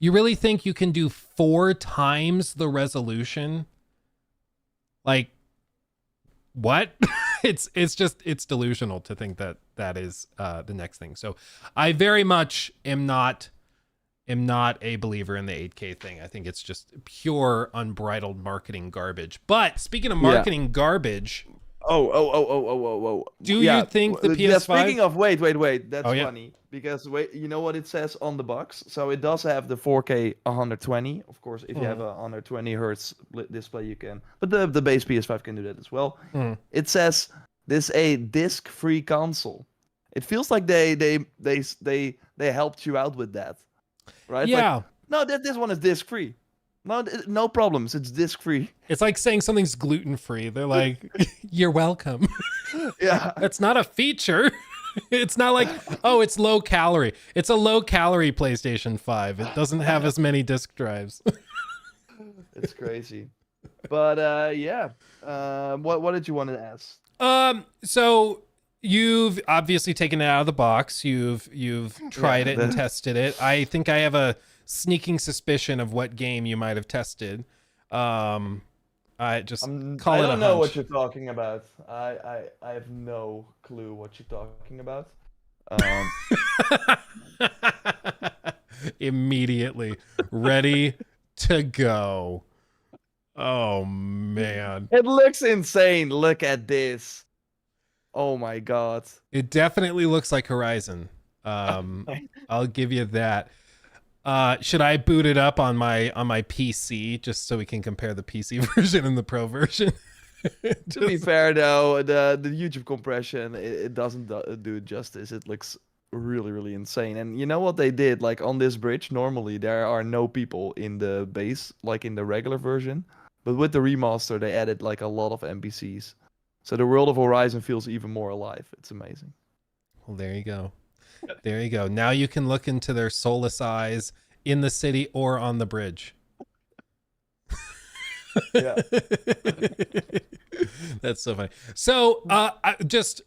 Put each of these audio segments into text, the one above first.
You really think you can do 4 times the resolution? Like, what? it's delusional to think that that is the next thing. So I very much am not a believer in the 8K thing. I think it's just pure unbridled marketing garbage. But speaking of marketing garbage, do you think the PS5? Yeah, speaking of, wait. That's funny because you know what it says on the box? So it does have the 4K 120. Of course, if you have a 120 hertz display, you can. But the base PS5 can do that as well. It says this a disc-free console. It feels like they helped you out with that, right? Yeah. Like, no, this one is disc-free. No problems. It's disc-free. It's like saying something's gluten-free. They're like, you're welcome. Yeah. That's not a feature. It's not like, oh, it's low calorie. It's a low calorie PlayStation 5. It doesn't have as many disk drives. It's crazy. But yeah. What did you want to ask? So you've obviously taken it out of the box. You've tried it and tested it. I think I have a sneaking suspicion of what game you might have tested. I just call it a hunch. I don't know what you're talking about. I have no clue what you're talking about. Immediately ready to go. Oh man. It looks insane. Look at this. Oh my god. It definitely looks like Horizon. I'll give you that. Should I boot it up on my PC just so we can compare the PC version and the Pro version? To be fair though, the YouTube compression it doesn't do it justice. It looks really, really insane. And you know what they did? Like on this bridge, normally there are no people in the base, like in the regular version. But with the remaster, they added like a lot of NPCs. So the world of Horizon feels even more alive. It's amazing. Well, there you go. There you go. Now you can look into their soulless eyes in the city or on the bridge. Yeah. That's so funny. So,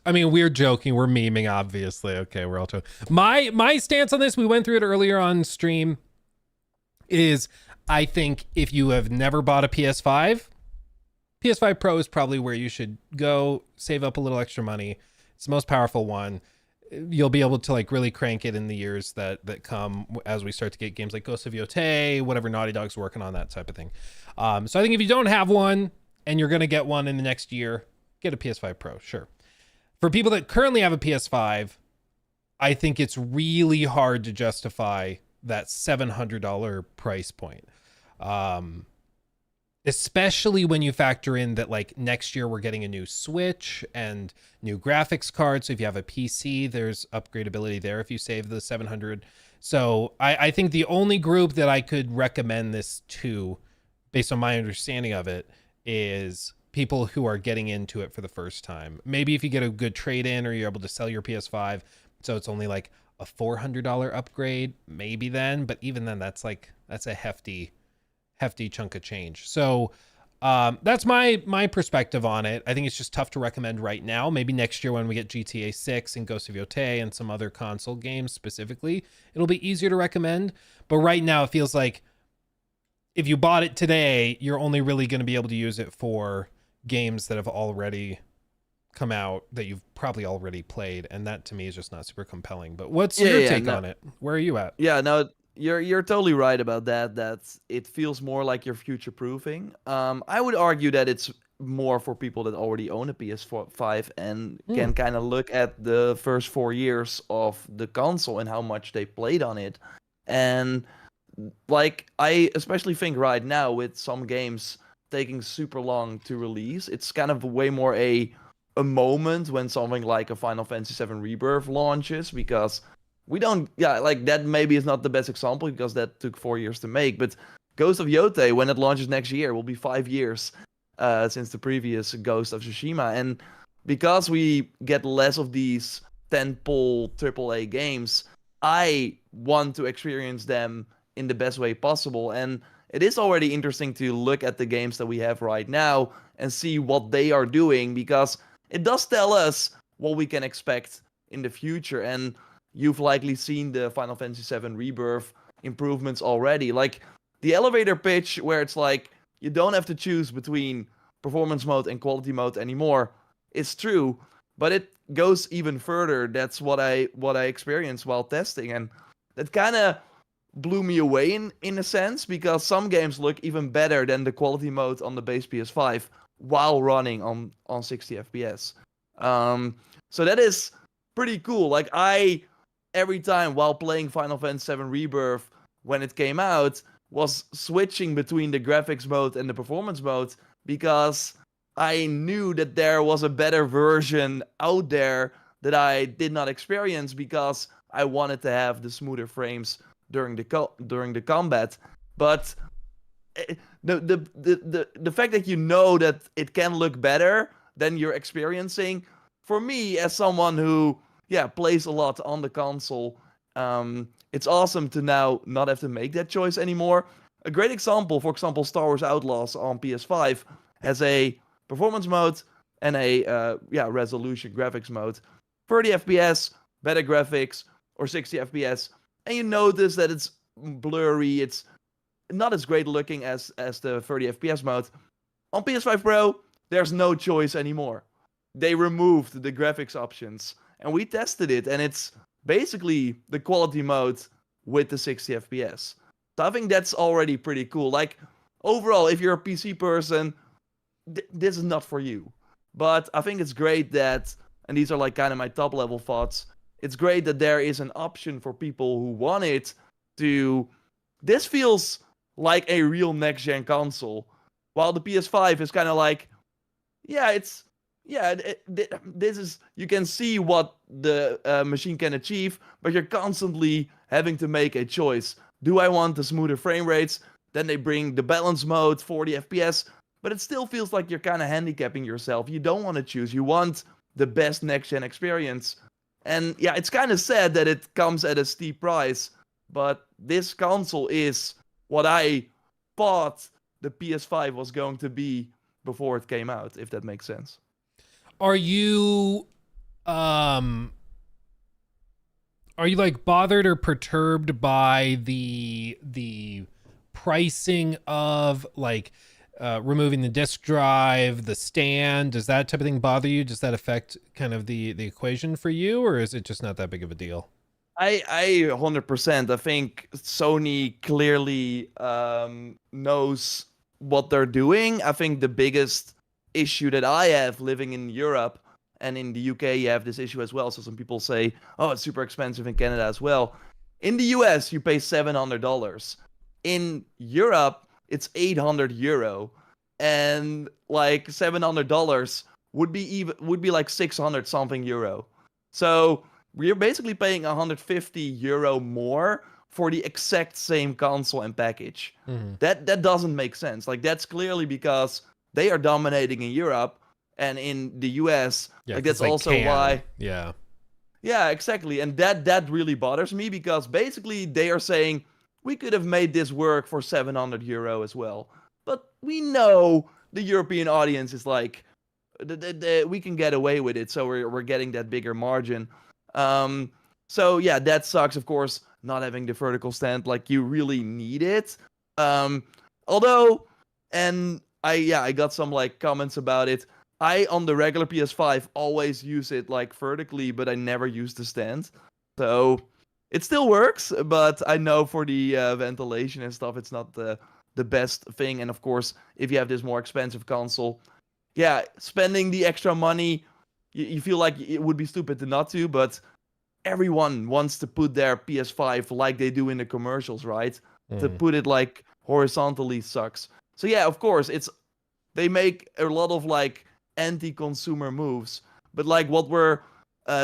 we're joking. We're memeing, obviously. Okay, we're all joking. My stance on this, we went through it earlier on stream, is I think if you have never bought a PS5, PS5 Pro is probably where you should go, save up a little extra money. It's the most powerful one. You'll be able to like really crank it in the years that come as we start to get games like Ghost of Yotei, whatever Naughty Dog's working on, that type of thing. So I think if you don't have one and you're going to get one in the next year, get a PS5 Pro, sure. For people that currently have a PS5, I think it's really hard to justify that $700 price point. Especially when you factor in that like next year we're getting a new Switch and new graphics cards. So if you have a PC, there's upgradability there if you save the $700. So I think the only group that I could recommend this to, based on my understanding of it, is people who are getting into it for the first time. Maybe if you get a good trade-in or you're able to sell your PS5, so it's only like a $400 upgrade, maybe then. But even then, that's a hefty chunk of change. So that's my perspective on it. I think it's just tough to recommend right now. Maybe next year when we get GTA 6 and Ghost of Yotei and some other console games specifically, it'll be easier to recommend. But right now it feels like if you bought it today, you're only really going to be able to use it for games that have already come out that you've probably already played. And that to me is just not super compelling. But what's your take on it? Where are you at? Yeah, no, You're totally right about that. That it feels more like you're future proofing. I would argue that it's more for people that already own a PS5 and can kind of look at the first 4 years of the console and how much they played on it. And like I especially think right now with some games taking super long to release, it's kind of way more a moment when something like a Final Fantasy VII Rebirth launches, because we don't, like that maybe is not the best example because that took 4 years to make, but Ghost of Yotei, when it launches next year, will be 5 years since the previous Ghost of Tsushima. And because we get less of these tentpole AAA games, I want to experience them in the best way possible. And it is already interesting to look at the games that we have right now and see what they are doing, because it does tell us what we can expect in the future. And you've likely seen the Final Fantasy VII Rebirth improvements already. Like the elevator pitch where it's like you don't have to choose between performance mode and quality mode anymore is true, but it goes even further. That's what I experienced while testing, and that kind of blew me away in a sense, because some games look even better than the quality mode on the base PS5 while running on 60 FPS. So that is pretty cool. Like every time while playing Final Fantasy VII Rebirth when it came out, was switching between the graphics mode and the performance mode, because I knew that there was a better version out there that I did not experience, because I wanted to have the smoother frames during the combat. But the fact that you know that it can look better than you're experiencing, for me as someone who plays a lot on the console, it's awesome to now not have to make that choice anymore. A great example, for example, Star Wars Outlaws on PS5 has a performance mode and a resolution graphics mode. 30 FPS, better graphics, or 60 FPS, and you notice that it's blurry, it's not as great looking as the 30 FPS mode. On PS5 Pro, there's no choice anymore. They removed the graphics options, and we tested it, and it's basically the quality mode with the 60 FPS. So I think that's already pretty cool. Like, overall, if you're a PC person, this is not for you. But I think it's great that, and these are like kind of my top level thoughts, it's great that there is an option for people who want it to... This feels like a real next-gen console, while the PS5 is kind of like, this is, you can see what the machine can achieve, but you're constantly having to make a choice. Do I want the smoother frame rates? Then they bring the balance mode, 40 FPS, but it still feels like you're kind of handicapping yourself. You don't want to choose. You want the best next-gen experience. And yeah, it's kind of sad that it comes at a steep price, but this console is what I thought the PS5 was going to be before it came out, if that makes sense. Are you like bothered or perturbed by the pricing of like removing the disk drive, the stand? Does that type of thing bother you? Does that affect kind of the equation for you, or is it just not that big of a deal? I 100%. I think Sony clearly knows what they're doing. I think the biggest issue that I have living in Europe, and in the UK you have this issue as well. So some people say, oh, it's super expensive in Canada as well. In the US, you pay $700. In Europe, it's €800, and like $700 would be like 600 something euro. So we're basically paying €150 more for the exact same console and package. Mm-hmm. That doesn't make sense. Like, that's clearly because they are dominating in Europe, and in the US, like that's also why. Yeah, exactly. And that really bothers me, because basically they are saying, we could have made this work for €700 as well. But we know the European audience is like, we can get away with it, so we're getting that bigger margin. So yeah, that sucks, of course, not having the vertical stand. Like, you really need it. Although, and I got some like comments about it. I, on the regular PS5, always use it like vertically, but I never use the stand. So it still works, but I know for the ventilation and stuff, it's not the best thing. And of course, if you have this more expensive console, spending the extra money, you feel like it would be stupid to not to, but everyone wants to put their PS5 like they do in the commercials, right? To put it like horizontally sucks. So yeah, of course, they make a lot of like anti-consumer moves, but like what we're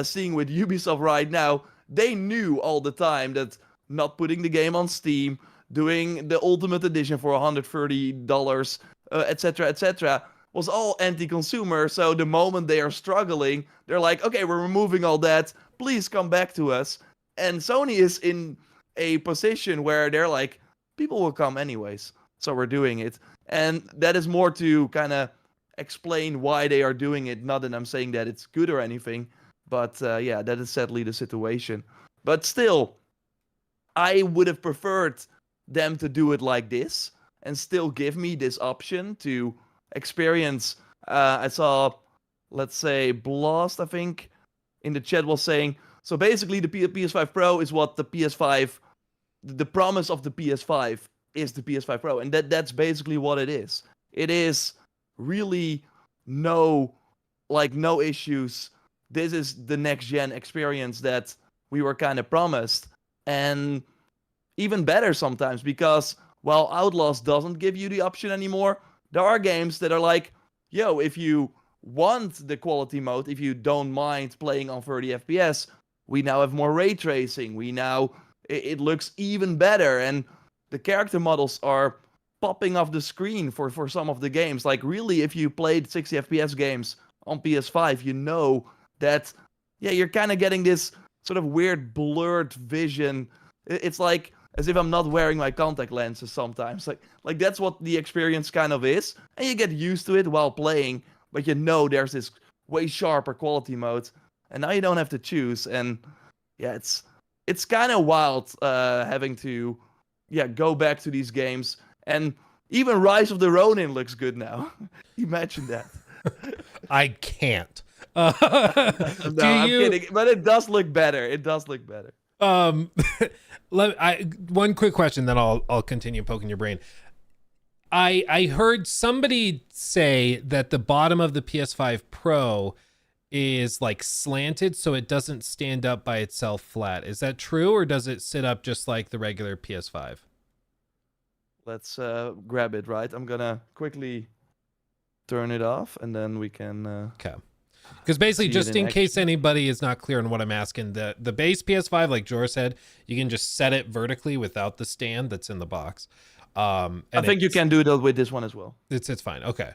seeing with Ubisoft right now, they knew all the time that not putting the game on Steam, doing the Ultimate Edition for $130, etc., was all anti-consumer. So the moment they are struggling, they're like, okay, we're removing all that. Please come back to us. And Sony is in a position where they're like, people will come anyways, so we're doing it. And that is more to kind of explain why they are doing it. Not that I'm saying that it's good or anything, but that is sadly the situation. But still, I would have preferred them to do it like this and still give me this option to experience. I saw, let's say, Blast, I think, in the chat was saying, so basically the PS5 Pro is what the PS5, the promise of the PS5 is the PS5 Pro. And that's basically what it is. It is really no issues. This is the next gen experience that we were kind of promised. And even better sometimes, because while Outlaws doesn't give you the option anymore, there are games that are like, yo, if you want the quality mode, if you don't mind playing on 30 FPS, we now have more ray tracing. It looks even better, and the character models are popping off the screen for some of the games. Like, really, if you played 60 FPS games on PS5, you know that, yeah, you're kind of getting this sort of weird blurred vision. It's like as if I'm not wearing my contact lenses sometimes. Like that's what the experience kind of is, and you get used to it while playing. But you know there's this way sharper quality mode, and now you don't have to choose. And yeah, it's kind of wild having to go back to these games. And even Rise of the Ronin looks good now. Imagine that. I can't. No, I'm kidding, but it does look better. It does look better. One quick question, then I'll continue poking your brain. I heard somebody say that the bottom of the PS5 Pro is like slanted, so it doesn't stand up by itself flat. Is that true, or does it sit up just like the regular PS5? Let's grab it, right? I'm gonna quickly turn it off, and then we can... Okay. Because basically, just in case anybody is not clear on what I'm asking, the base PS5, like Jor said, you can just set it vertically without the stand that's in the box. I think you can do that with this one as well. It's fine. Okay.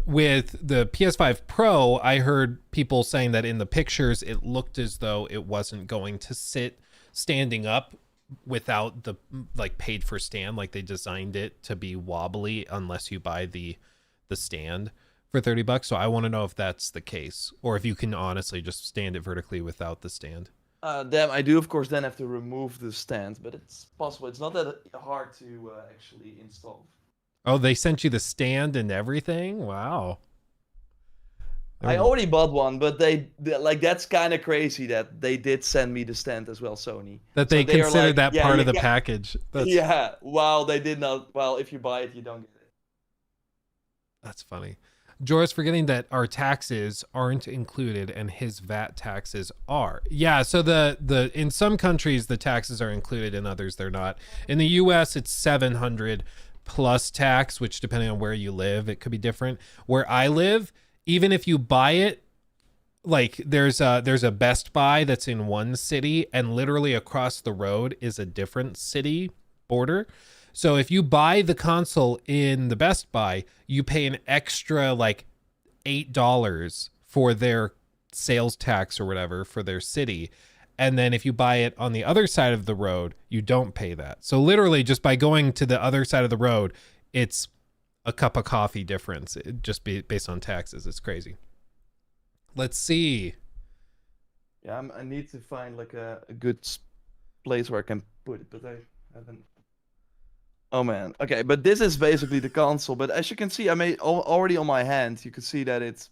With the PS5 Pro, I heard people saying that in the pictures, it looked as though it wasn't going to sit standing up without the like paid for stand. Like they designed it to be wobbly unless you buy the stand for $30. So I want to know if that's the case, or if you can honestly just stand it vertically without the stand. Then I do, of course, then have to remove the stand, but it's possible. It's not that hard to actually install. Oh, they sent you the stand and everything? Wow. I already bought one, but they like, that's kind of crazy that they did send me the stand as well, Sony. That they considered like, that part of the package. Yeah, well, they did not. Well, if you buy it, you don't get it. That's funny. Jor's forgetting that our taxes aren't included and his VAT taxes are. Yeah, so the in some countries the taxes are included, in others they're not. In the US it's 700 plus tax, which depending on where you live, it could be different. Where I live, even if you buy it, like there's a Best Buy that's in one city and literally across the road is a different city border. So if you buy the console in the Best Buy, you pay an extra like $8 for their sales tax or whatever for their city. And then if you buy it on the other side of the road, you don't pay that. So literally just by going to the other side of the road, it's a cup of coffee difference, just based on taxes. It's crazy. Let's see. Yeah, I need to find like a good place where I can put it, but I haven't. Oh man, okay, but this is basically the console. But as you can see, I made already on my hand. You can see that it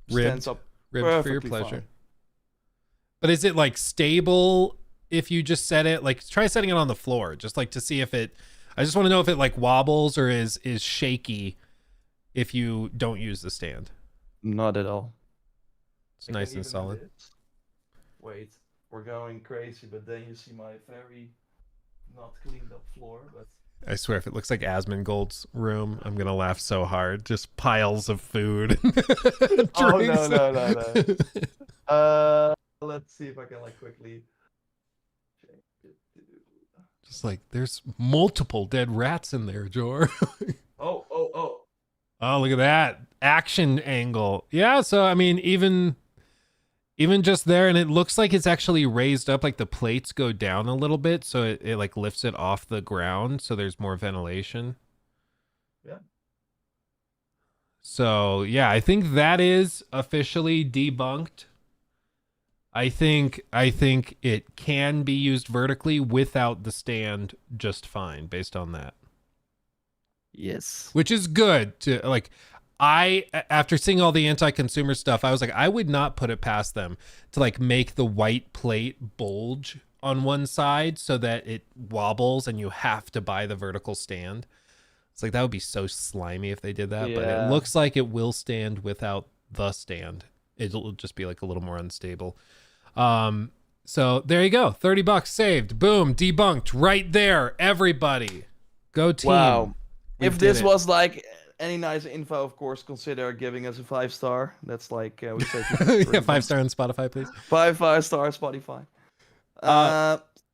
stands up ribbed for your pleasure. Fine. But is it like stable if you just set it? Like try setting it on the floor, just like to see if it. I just want to know if it like wobbles or is shaky if you don't use the stand. Not at all. It's nice and solid. Wait, we're going crazy, but then you see my very not cleaned up floor, but. I swear, if it looks like Asmongold's room, I'm gonna laugh so hard. Just piles of food. Oh no. Let's see if I can like quickly. Just like there's multiple dead rats in there, Jor. Oh, look at that action angle. Yeah, so I mean, even just there, and it looks like it's actually raised up, like the plates go down a little bit, so it like lifts it off the ground, so there's more ventilation. Yeah. So yeah, I think that is officially debunked. I think it can be used vertically without the stand just fine based on that. Yes. Which is good to like. After seeing all the anti-consumer stuff, I was like, I would not put it past them to like make the white plate bulge on one side so that it wobbles and you have to buy the vertical stand. It's like that would be so slimy if they did that, but it looks like it will stand without the stand. It'll just be like a little more unstable. So there you go. $30 saved. Boom. Debunked right there. Everybody. Go team. Wow. We If did this it. was like any nice info, of course, consider giving us a 5-star. That's like we say. Yeah, 5-star on Spotify, please. 5-star Spotify.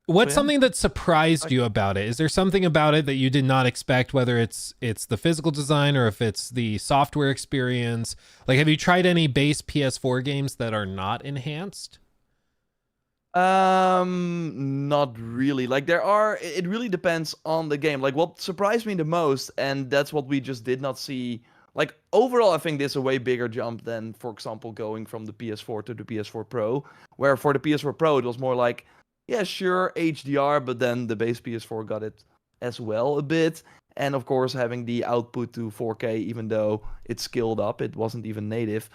What's yeah. something that surprised you about it? Is there something about it that you did not expect, whether it's the physical design or if it's the software experience? Like, have you tried any base PS4 games that are not enhanced? Not really. Like there are, it really depends on the game. Like what surprised me the most, and that's what we just did not see. Like overall, I think this is a way bigger jump than, for example, going from the PS4 to the PS4 Pro, where for the PS4 Pro it was more like, yeah, sure, HDR, but then the base PS4 got it as well a bit. And of course, having the output to 4K, even though it's scaled up, it wasn't even native.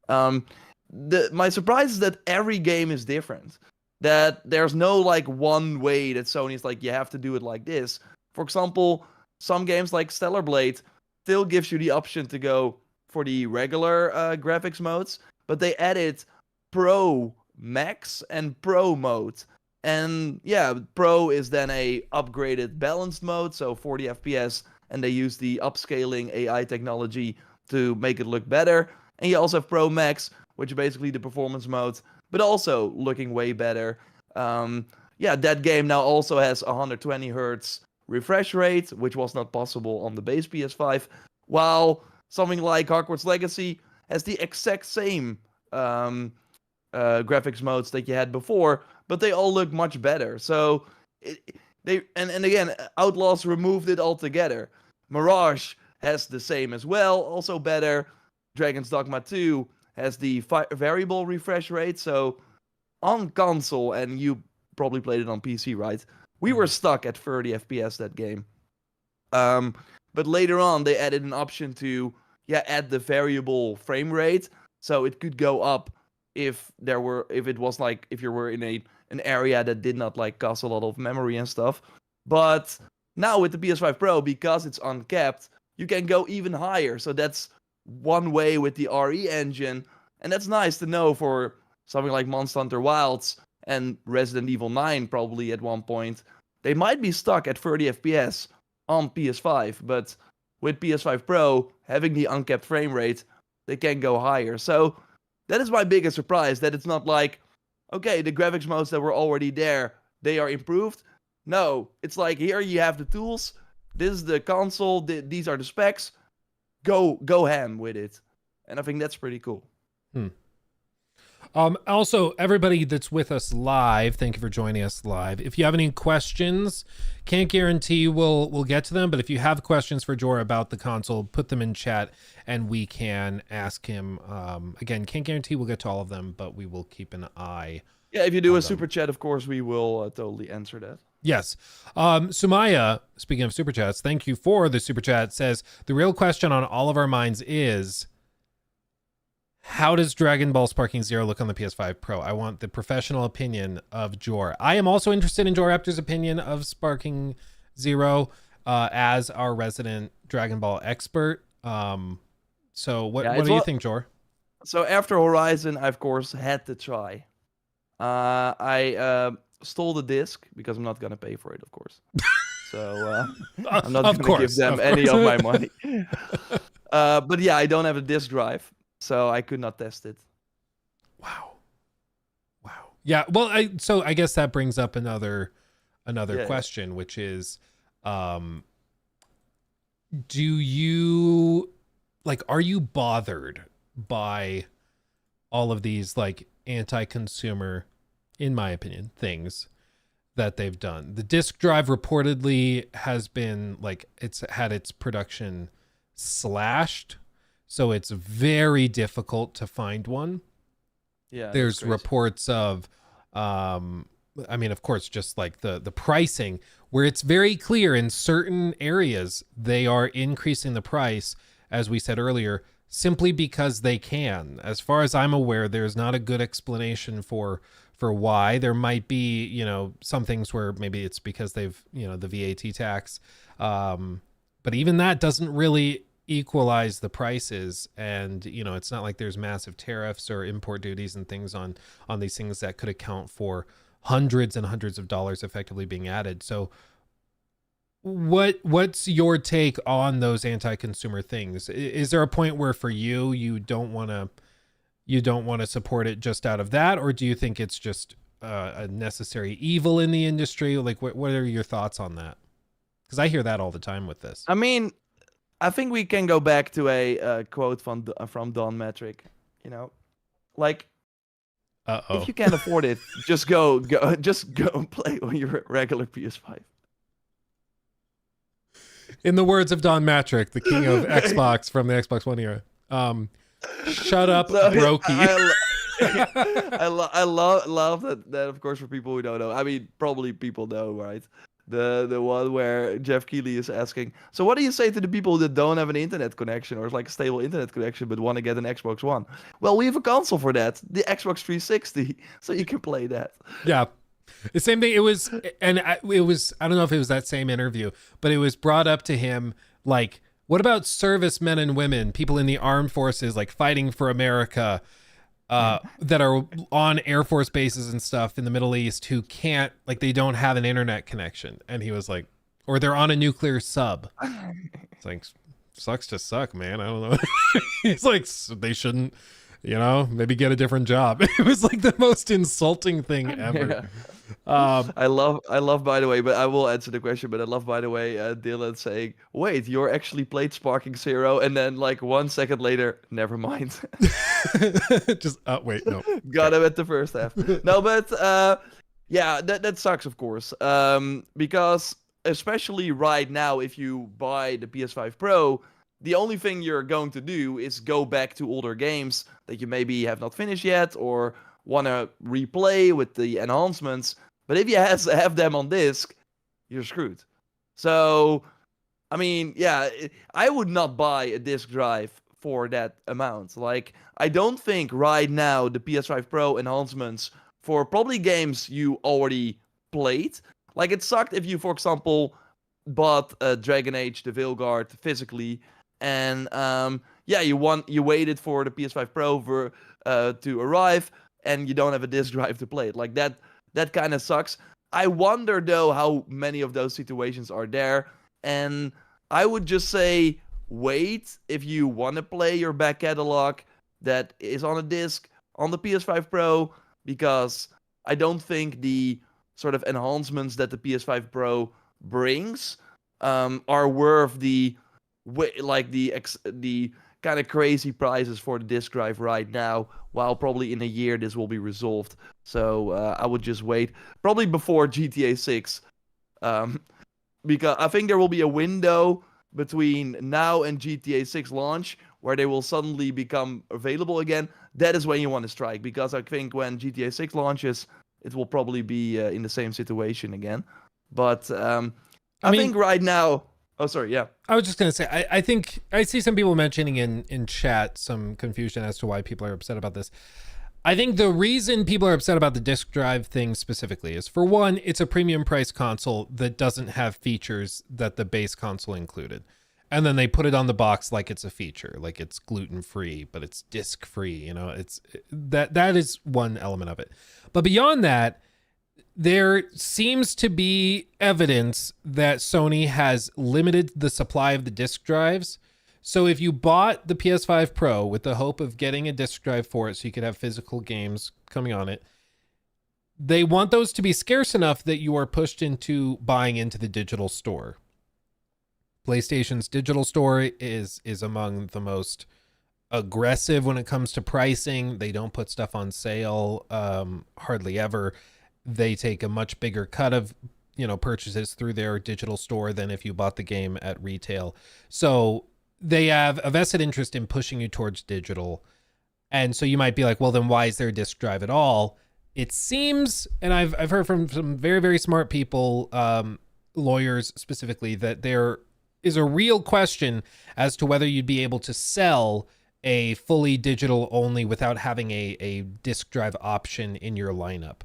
My surprise is that every game is different. That there's no like one way that Sony's like, you have to do it like this. For example, some games like Stellar Blade still gives you the option to go for the regular graphics modes, but they added Pro Max and Pro mode. And yeah, Pro is then a upgraded balanced mode, so 40 FPS, and they use the upscaling AI technology to make it look better. And you also have Pro Max, which is basically the performance mode, but also looking way better. Yeah, that game now also has 120 hertz refresh rate, which was not possible on the base PS5, while something like Hogwarts Legacy has the exact same graphics modes that you had before, but they all look much better. So and again, Outlaws removed it altogether. Mirage has the same as well, also better. Dragon's Dogma 2 has the variable refresh rate. So on console, and you probably played it on PC, right? We were stuck at 30 FPS that game. But later on, they added an option to add the variable frame rate, so it could go up if you were in an area that did not like cost a lot of memory and stuff. But now with the PS5 Pro, because it's uncapped, you can go even higher. So that's one way with the RE engine, and that's nice to know for something like Monster Hunter Wilds and Resident Evil 9 probably at one point. They might be stuck at 30 FPS on PS5, but with PS5 Pro having the uncapped frame rate, they can go higher. So that is my biggest surprise, that it's not like, okay, the graphics modes that were already there, they are improved. No, it's like, here you have the tools, this is the console, these are the specs, go ham with it. And I think that's pretty cool. Also, everybody that's with us live, thank you for joining us live. If you have any questions, can't guarantee we'll get to them, but if you have questions for Jor about the console, put them in chat and we can ask him. Again, can't guarantee we'll get to all of them, but we will keep an eye. Yeah, if you do a super chat, of course, we will totally answer that. Yes. Sumaya, speaking of super chats, thank you for the super chat, says, the real question on all of our minds is, how does Dragon Ball Sparking Zero look on the PS5 Pro? I want the professional opinion of Jor. I am also interested in Jor Raptor's opinion of Sparking Zero as our resident Dragon Ball expert. So what do you think, Jor? So after Horizon, I of course had to try. I stole the disc because I'm not gonna pay for it, of course. So I'm not gonna give them any of my money. But yeah, I don't have a disc drive, so I could not test it. Wow. Yeah. Well, I guess that brings up another question, which is, do you are you bothered by all of these like anti-consumer, in my opinion, things that they've done? The disk drive reportedly has been it's had its production slashed, so it's very difficult to find one. Yeah, that's There's crazy. reports of, I mean, of course, just like the pricing, where it's very clear in certain areas they are increasing the price, as we said earlier, simply because they can. As far as I'm aware, there's not a good explanation for why. There might be, some things where maybe it's because they've, the VAT tax. But even that doesn't really equalize the prices, and it's not like there's massive tariffs or import duties and things on these things that could account for hundreds and hundreds of dollars effectively being added. So what's your take on those anti-consumer things? Is there a point where for you don't want to support it just out of that, or do you think it's just a necessary evil in the industry? Like what are your thoughts on that? Because I hear that all the time with this. I mean, I think we can go back to a quote from Don Metric. Like, if you can't afford it, just go and play on your regular PS5. In the words of Don Matrick, the king of Xbox from the Xbox One era. Shut up, brokey. I love that, of course, for people who don't know. I mean, probably people know, right? The one where Jeff Keighley is asking, so what do you say to the people that don't have an internet connection or like a stable internet connection but want to get an Xbox One? Well, we have a console for that, the Xbox 360, so you can play that. Yeah. The same thing. It was, and I don't know if it was that same interview, but it was brought up to him, like, what about servicemen and women, people in the armed forces, like fighting for America, that are on Air Force bases and stuff in the Middle East who can't, like, they don't have an internet connection. And he was like, or they're on a nuclear sub. It's like, sucks to suck, man. I don't know. He's like, they shouldn't, maybe get a different job. It was like the most insulting thing ever. Yeah. I love, by the way, but I will answer the question, but I love, by the way, Dylan saying, wait, you're actually played Sparking Zero, and then like 1 second later, never mind. Just wait, no. Got him at the first half. No, but yeah, that sucks, of course. Because especially right now, if you buy the PS5 Pro, the only thing you're going to do is go back to older games that you maybe have not finished yet or want to replay with the enhancements. But if you have them on disc, you're screwed. So, I mean, yeah, I would not buy a disc drive for that amount. Like, I don't think right now the PS5 Pro enhancements for probably games you already played. Like, it sucked if you, for example, bought Dragon Age the Veilguard physically, and yeah, you waited for the PS5 Pro to arrive, and you don't have a disc drive to play it. Like, that kind of sucks. I wonder, though, how many of those situations are there. And I would just say, wait if you want to play your back catalog that is on a disc on the PS5 Pro, because I don't think the sort of enhancements that the PS5 Pro brings are worth the kind of crazy prices for the disc drive right now, while probably in a year this will be resolved. So I would just wait, probably before GTA 6, because I think there will be a window between now and GTA 6 launch where they will suddenly become available again. That is when you want to strike, because I think when GTA 6 launches, it will probably be in the same situation again. But I think right now... Oh, sorry, yeah. I was just going to say, I think I see some people mentioning in chat some confusion as to why people are upset about this. I think the reason people are upset about the disc drive thing specifically is, for one, it's a premium price console that doesn't have features that the base console included. And then they put it on the box like it's a feature, like it's gluten-free, but it's disc-free. It's that is one element of it. But beyond that, there seems to be evidence that Sony has limited the supply of the disc drives. So if you bought the PS5 Pro with the hope of getting a disc drive for it so you could have physical games coming on it, they want those to be scarce enough that you are pushed into buying into the digital store. PlayStation's digital store is among the most aggressive when it comes to pricing. They don't put stuff on sale hardly ever. They take a much bigger cut of purchases through their digital store than if you bought the game at retail. So they have a vested interest in pushing you towards digital. And so you might be like, well, then why is there a disk drive at all? It seems, and I've heard from some very, very smart people, lawyers specifically, that there is a real question as to whether you'd be able to sell a fully digital only without having a disk drive option in your lineup,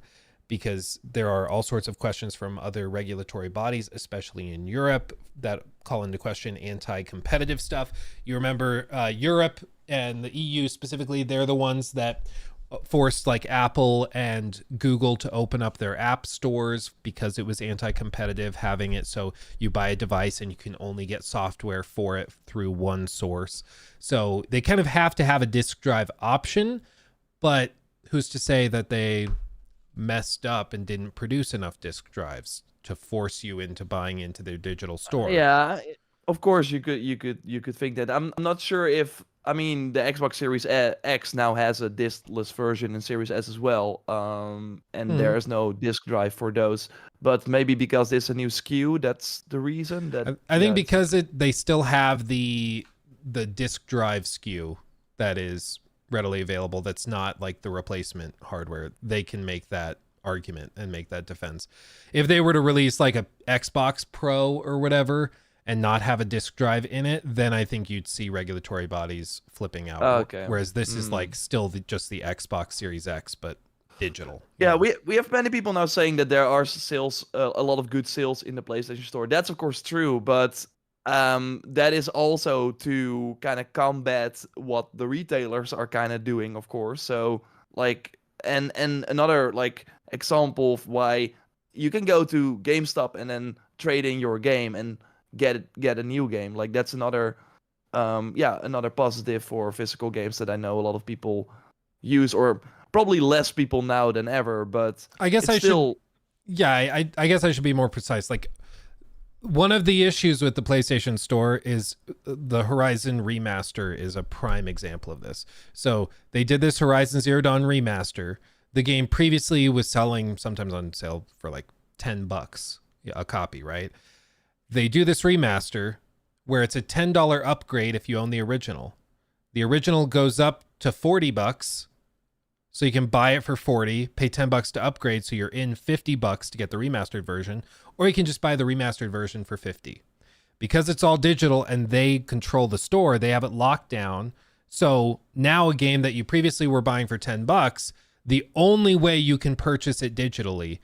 because there are all sorts of questions from other regulatory bodies, especially in Europe, that call into question anti-competitive stuff. You remember Europe and the EU specifically, they're the ones that forced like Apple and Google to open up their app stores because it was anti-competitive, having it so you buy a device and you can only get software for it through one source. So they kind of have to have a disk drive option, but who's to say that they messed up and didn't produce enough disk drives to force you into buying into their digital store? Yeah, of course you could think that. I'm not sure if, I mean, the Xbox Series X now has a diskless version and Series S as well, and there is no disk drive for those. But maybe because it's a new SKU, that's the reason. That I think because they still have the disk drive SKU that is readily available. That's not like the replacement hardware. They can make that argument and make that defense. If they were to release like a Xbox Pro or whatever and not have a disk drive in it, then I think you'd see regulatory bodies flipping out. Okay. Whereas this is like still just the Xbox Series X, but digital. Yeah, we have many people now saying that there are sales, a lot of good sales in the PlayStation Store. That's of course true, but that is also to kind of combat what the retailers are kind of doing, of course. So like, and another like example of why you can go to GameStop and then trade in your game and get a new game. Like that's another another positive for physical games that I know a lot of people use, or probably less people now than ever, but I guess I guess I should be more precise. Like, one of the issues with the PlayStation Store is the Horizon remaster is a prime example of this. So they did this Horizon Zero Dawn remaster. The game previously was selling sometimes on sale for like $10 a copy, right? They do this remaster where it's a $10 upgrade if you own the original. The original goes up to $40, so you can buy it for $40, pay $10 to upgrade, so you're in $50 to get the remastered version, or you can just buy the remastered version for $50. Because it's all digital and they control the store, they have it locked down. So now a game that you previously were buying for $10, the only way you can purchase it digitally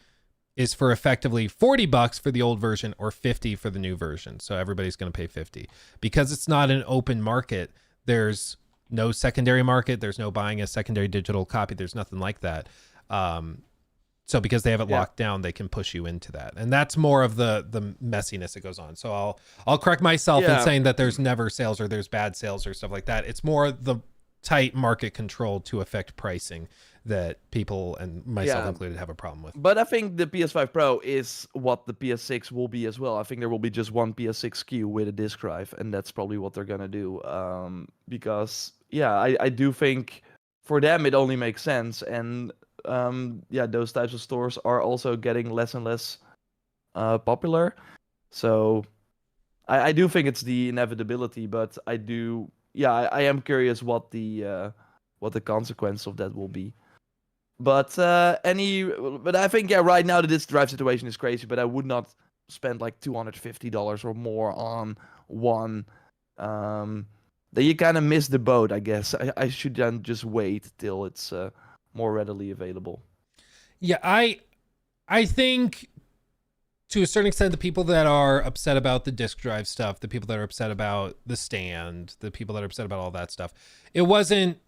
is for effectively $40 for the old version or $50 for the new version. So everybody's going to pay $50. Because it's not an open market, there's no secondary market. There's no buying a secondary digital copy. There's nothing like that. So because they have it locked down, they can push you into that. And that's more of the messiness that goes on. So I'll correct myself in saying that there's never sales or there's bad sales or stuff like that. It's more the tight market control to affect pricing that people, and myself included, have a problem with. But I think the PS5 Pro is what the PS6 will be as well. I think there will be just one PS6 SKU with a disk drive, and that's probably what they're gonna do. Because I do think for them it only makes sense, and those types of stores are also getting less and less popular. So I do think it's the inevitability, but I am curious what the consequence of that will be. But I think right now the disk drive situation is crazy. But I would not spend like $250 or more on one. Then you kind of miss the boat, I guess. I should then just wait till it's more readily available. Yeah, I think to a certain extent, the people that are upset about the disk drive stuff, the people that are upset about the stand, the people that are upset about all that stuff, it wasn't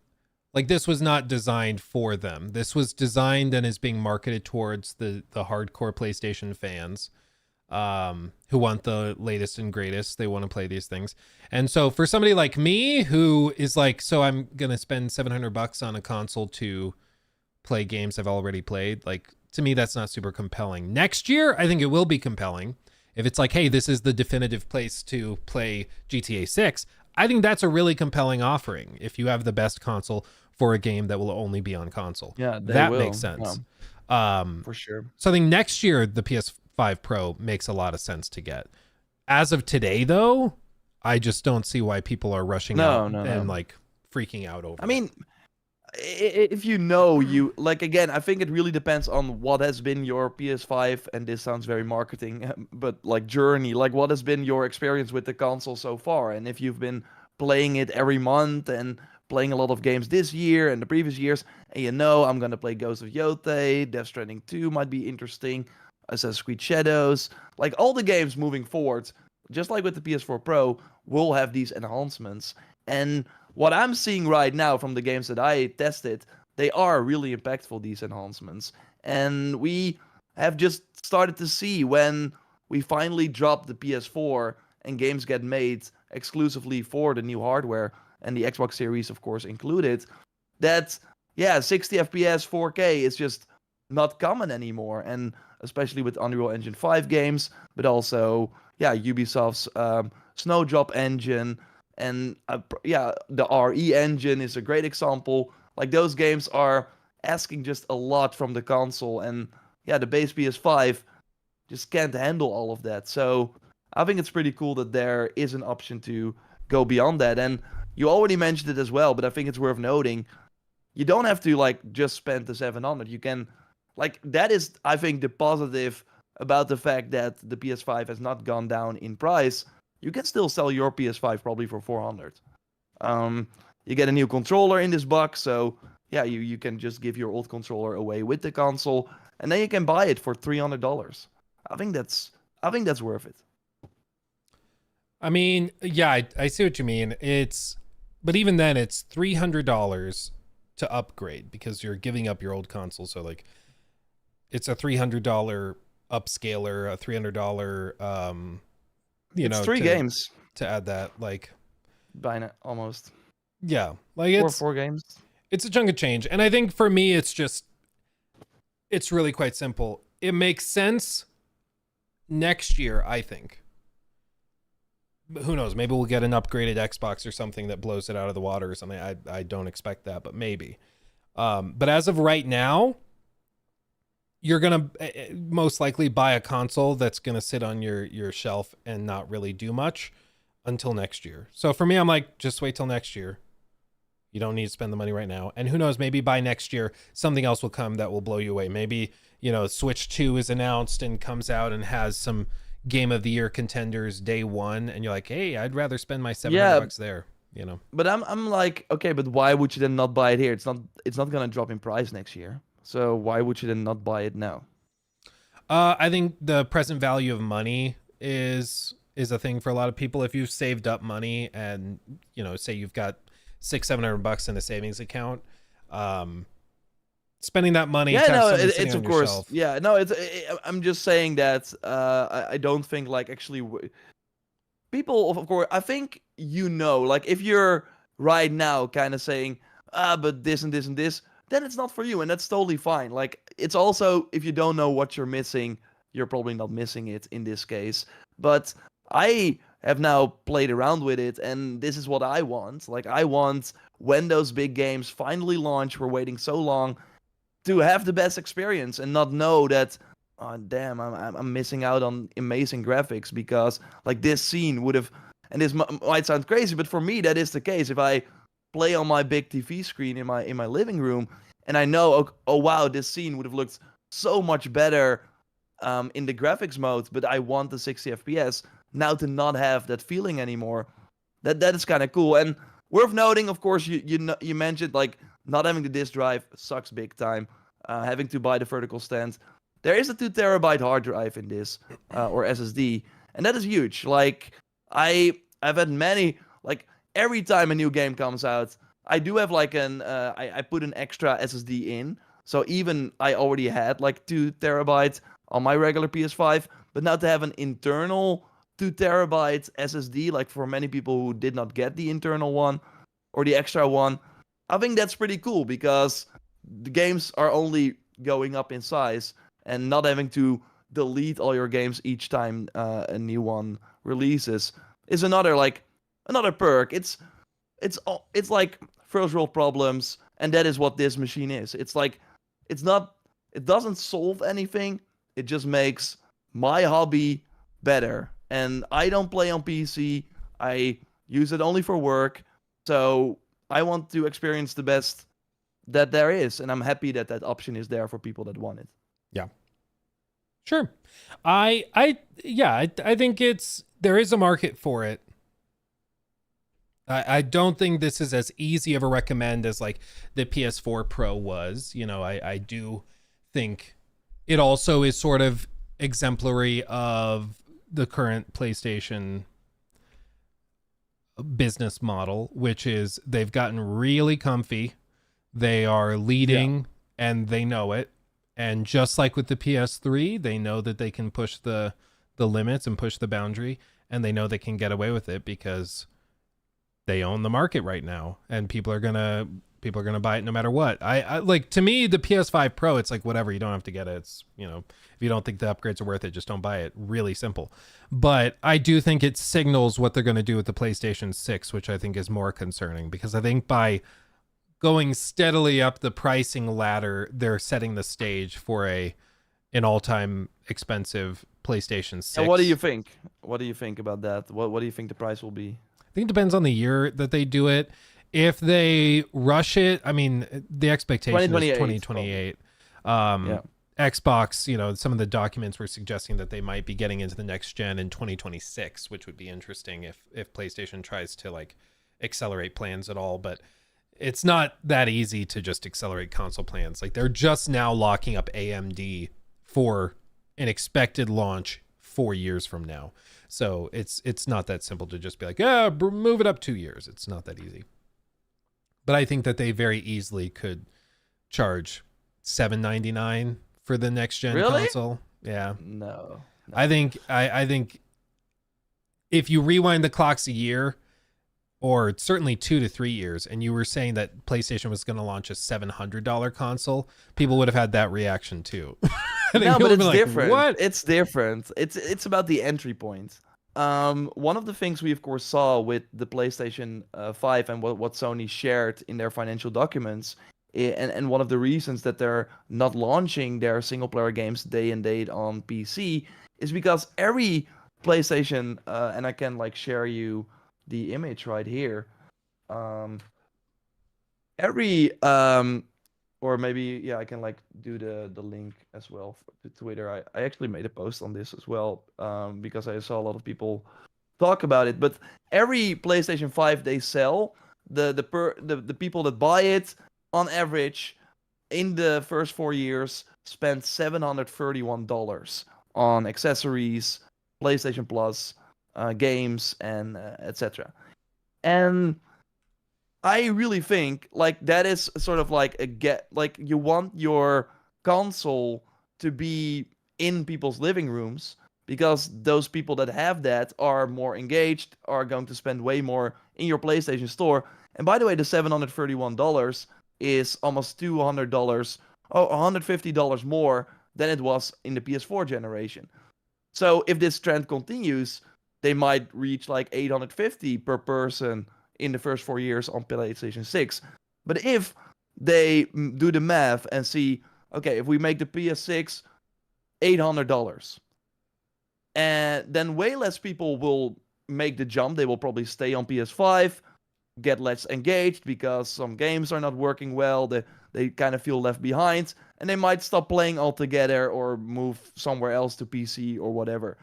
like this was not designed for them. This was designed and is being marketed towards the hardcore PlayStation fans who want the latest and greatest. They want to play these things. And so for somebody like me who is like, so I'm going to spend $700 on a console to play games I've already played, like, to me, that's not super compelling. Next year, I think it will be compelling. If it's like, hey, this is the definitive place to play GTA 6, I think that's a really compelling offering if you have the best console for a game that will only be on console. Yeah, that makes sense. For sure. So I think next year, the PS5 Pro makes a lot of sense to get. As of today, though, I just don't see why people are rushing out and like freaking out over I mean, If you know, you like, again, I think it really depends on what has been your PS5, and this sounds very marketing, but like journey, like what has been your experience with the console so far, and if you've been playing it every month and playing a lot of games this year and the previous years, and you know I'm gonna play Ghost of Yotei, Death Stranding 2 might be interesting, Assassin's Creed Shadows, like all the games moving forward, just like with the PS4 Pro, will have these enhancements. And what I'm seeing right now from the games that I tested, they are really impactful, these enhancements. And we have just started to see when we finally drop the PS4 and games get made exclusively for the new hardware and the Xbox Series, of course, included, that, yeah, 60 FPS 4K is just not common anymore. And especially with Unreal Engine 5 games, but also, yeah, Ubisoft's Snowdrop engine, and yeah, the RE engine is a great example. Like those games are asking just a lot from the console, and yeah, the base PS5 just can't handle all of that. So I think it's pretty cool that there is an option to go beyond that. And you already mentioned it as well, but I think it's worth noting. You don't have to like just spend the 700. You can, like, that is, I think, the positive about the fact that the PS5 has not gone down in price. You can still sell your PS5 probably for 400. You get a new controller in this box, so yeah, you can just give your old controller away with the console, and then you can buy it for $300. I think that's worth it. I mean, yeah, I see what you mean. But even then, it's $300 to upgrade because you're giving up your old console. So like, it's a $300 upscaler, a $300, It's three games to add that. Like, by now, almost yeah, like four games. It's a chunk of change, and I think for me, it's really quite simple. It makes sense next year, I think. But who knows? Maybe we'll get an upgraded Xbox or something that blows it out of the water or something. I don't expect that, but maybe. But as of right now, you're gonna most likely buy a console that's gonna sit on your shelf and not really do much until next year. So for me, I'm like, just wait till next year. You don't need to spend the money right now. And who knows, maybe by next year, something else will come that will blow you away. Maybe, Switch 2 is announced and comes out and has some Game of the Year contenders day one. And you're like, hey, I'd rather spend my $700 there, But I'm like, okay, but why would you then not buy it here? It's not gonna drop in price next year. So why would you then not buy it now? I think the present value of money is a thing for a lot of people. If you've saved up money and, say you've got $600-700 in a savings account, spending that money, Yeah, no, it's on of your course, shelf. yeah, no, I'm just saying that I don't think like actually people, of course, I think like if you're right now kind of saying but this and this and this, then it's not for you, and that's totally fine. Like it's also, if you don't know what you're missing, you're probably not missing it in this case. But I have now played around with it, and this is what I want. Like I want, when those big games finally launch, we're waiting so long, to have the best experience and not know that, oh damn, I'm missing out on amazing graphics because like this scene would have, and this might sound crazy, but for me that is the case. If I play on my big TV screen in my living room, and I know, oh wow, this scene would have looked so much better in the graphics mode, but I want the 60 FPS now, to not have that feeling anymore. That is kind of cool. And worth noting, of course, you mentioned like not having the disk drive sucks big time. Having to buy the vertical stand. There is a 2 TB hard drive in this, or SSD, and that is huge. Like I've had many, like every time a new game comes out, I do have like I put an extra SSD in. So even I already had like 2 TB on my regular PS5, but now to have an internal 2 TB SSD, like for many people who did not get the internal one or the extra one, I think that's pretty cool because the games are only going up in size, and not having to delete all your games each time a new one releases is another perk. It's like first world problems, and that is what this machine is. It's like it doesn't solve anything. It just makes my hobby better. And I don't play on PC. I use it only for work. So I want to experience the that there is, and I'm happy that that option is there for people that want it. Yeah. Sure. I think there is a market for it. I don't think this is as easy of a recommend as like the PS4 Pro was. I do think it also is sort of exemplary of the current PlayStation business model, which is they've gotten really comfy. They are leading and they know it. And just like with the PS3, they know that they can push the limits and push the boundary, and they know they can get away with it because they own the market right now, and people are gonna buy it no matter what. I like, to me, the PS5 Pro, it's like, whatever, you don't have to get it. It's, if you don't think the upgrades are worth it, just don't buy it. Really simple. But I do think it signals what they're going to do with the PlayStation 6, which I think is more concerning, because I think by going steadily up the pricing ladder, they're setting the stage for an all-time expensive PlayStation 6. And what do you think? What do you think about that? What do you think the price will be? I think it depends on the year that they do it. If they rush it, I mean, the expectation is 2028. Xbox, some of the documents were suggesting that they might be getting into the next gen in 2026, which would be interesting if PlayStation tries to like accelerate plans at all. But it's not that easy to just accelerate console plans. Like, they're just now locking up AMD for an expected launch 4 years from now. So it's not that simple to just be like, move it up 2 years. It's not that easy. But I think that they very easily could charge $799 for the next gen console. Yeah. No. I think if you rewind the clocks a year, or certainly 2 to 3 years, and you were saying that PlayStation was going to launch a $700 console, people would have had that reaction too. No, but it's different. What? It's different. It's about the entry point. One of the things we of course saw with the PlayStation 5 and what Sony shared in their financial documents, and one of the reasons that they're not launching their single player games day and date on PC is because every PlayStation, and I can like share you the image right here. Or maybe I can like do the link as well to Twitter. I actually made a post on this as well, because I saw a lot of people talk about it. But every PlayStation 5 they sell, the people that buy it on average in the first 4 years spend $731 on accessories, PlayStation Plus, games, and etc. And I really think like that is sort of like you want your console to be in people's living rooms, because those people that have that are more engaged, are going to spend way more in your PlayStation store. And by the way, the $731 is almost $200, $150 more than it was in the PS4 generation. So if this trend continues, they might reach like $850 per person in the first 4 years on PlayStation 6. But if they do the math and see, okay, if we make the PS6 $800, and then way less people will make the jump. They will probably stay on PS5, get less engaged because some games are not working well. They kind of feel left behind, and they might stop playing altogether or move somewhere else to PC or whatever.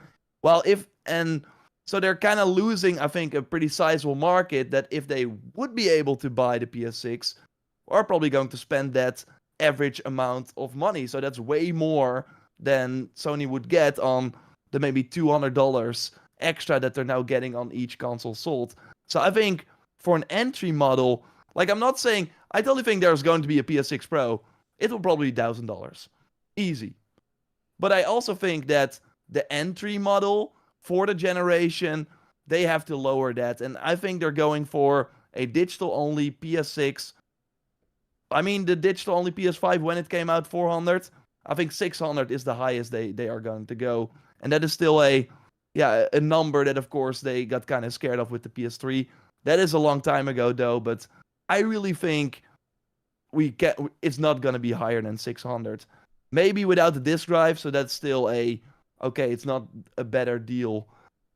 So they're kind of losing, I think, a pretty sizable market that if they would be able to buy the PS6, are probably going to spend that average amount of money. So that's way more than Sony would get on the maybe $200 extra that they're now getting on each console sold. So I think for an entry model, like I'm not saying, I totally think there's going to be a PS6 Pro. It will probably be $1,000. Easy. But I also think that the entry model for the generation, they have to lower that. And I think they're going for a digital-only PS6. I mean, the digital-only PS5, when it came out, 400. I think 600 is the highest they are going to go. And that is still a number that, of course, they got kind of scared of with the PS3. That is a long time ago, though. But I really think it's not going to be higher than 600. Maybe without the disk drive, so that's still okay, it's not a better deal.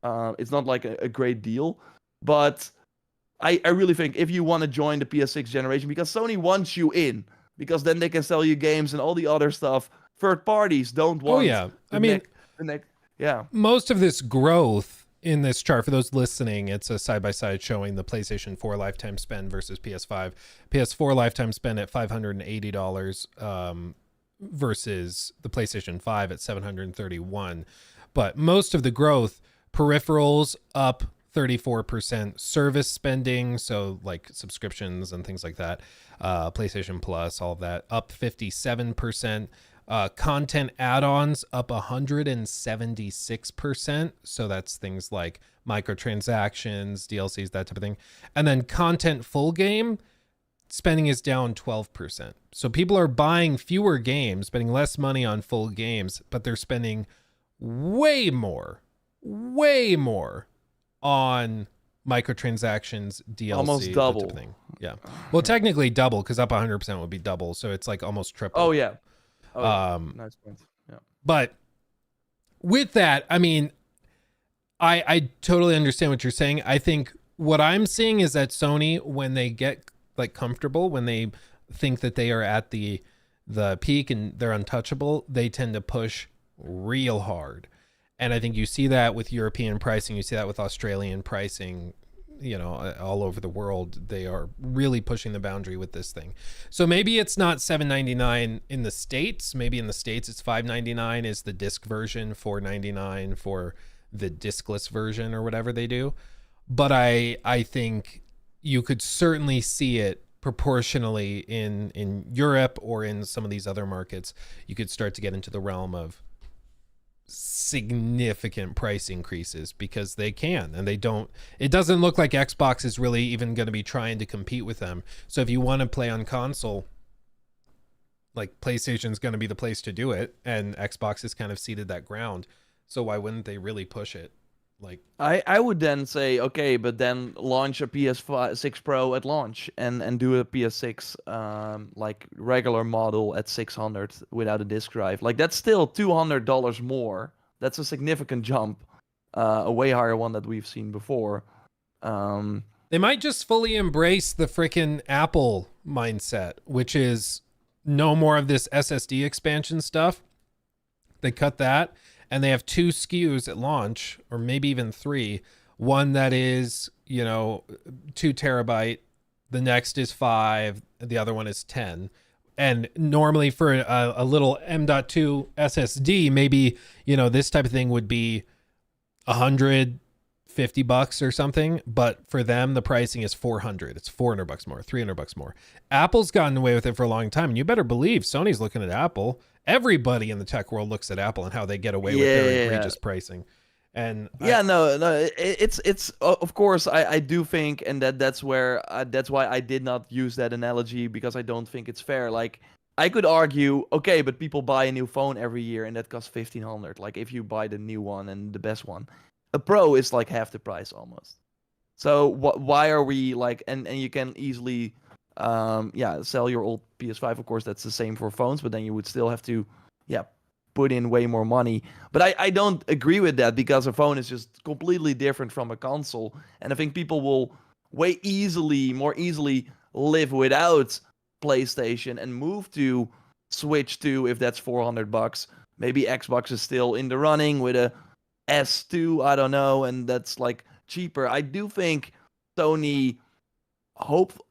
It's not like a great deal. But I really think if you want to join the PS6 generation, because Sony wants you in. because then they can sell you games and all the other stuff. Third parties don't want. Oh yeah, yeah. Most of this growth in this chart, for those listening, it's a side by side showing the PlayStation 4 lifetime spend versus PS5. PS4 lifetime spend at $580 versus the PlayStation 5 at $731. But most of the growth, peripherals up 34%, service spending, so like subscriptions and things like that, PlayStation Plus, all of that, up 57%. Content add-ons up 176%. So that's things like microtransactions, DLCs, that type of thing. And then content full game spending is down 12%. So people are buying fewer games, spending less money on full games, but they're spending way more on microtransactions, DLC, almost double. that type of thing. Yeah. Well, technically double, because up 100% would be double. So it's like almost triple. Oh yeah. Nice point. Yeah. But with that, I mean, I totally understand what you're saying. I think what I'm seeing is that Sony, when they get like comfortable, when they think that they are at the peak and they're untouchable, they tend to push real hard. And I think you see that with European pricing, you see that with Australian pricing, you know, all over the world. They are really pushing the boundary with this thing. So maybe it's not $7.99 in the States. Maybe in the States it's $5.99 is the disc version, $4.99 for the discless version or whatever they do. But I think you could certainly see it proportionally in Europe or in some of these other markets. You could start to get into the realm of significant price increases because they can, and they don't. It doesn't look like Xbox is really even going to be trying to compete with them. So if you want to play on console, like, PlayStation's going to be the place to do it, and Xbox has kind of ceded that ground. So why wouldn't they really push it? Like, I would then say, okay, but then launch a PS6 Pro at launch and do a PS6 like regular model at 600 without a disk drive. Like, that's still $200 more. That's a significant jump, a way higher one that we've seen before. They might just fully embrace the freaking Apple mindset, which is no more of this SSD expansion stuff. They cut that. And they have 2 SKUs at launch, or maybe even 3. One that is, 2 terabyte. The next is 5. The other one is 10. And normally for a little M.2 SSD, maybe, this type of thing would be $150 or something. But for them, the pricing is $400. It's $400 more, $300 more. Apple's gotten away with it for a long time. And you better believe Sony's looking at Apple. Everybody in the tech world looks at Apple and how they get away with their egregious pricing. And it's of course I do think, and that's why I did not use that analogy, because I don't think it's fair. Like, I could argue, okay, but people buy a new phone every year and that costs $1,500. Like, if you buy the new one and the best one, a Pro is like half the price almost. So why are we like, and you can easily sell your old PS5. Of course, that's the same for phones, but then you would still have to, put in way more money. But I don't agree with that, because a phone is just completely different from a console. And I think people will more easily live without PlayStation and move to Switch 2 if that's $400. Maybe Xbox is still in the running with a S2, I don't know, and that's like cheaper. I do think Sony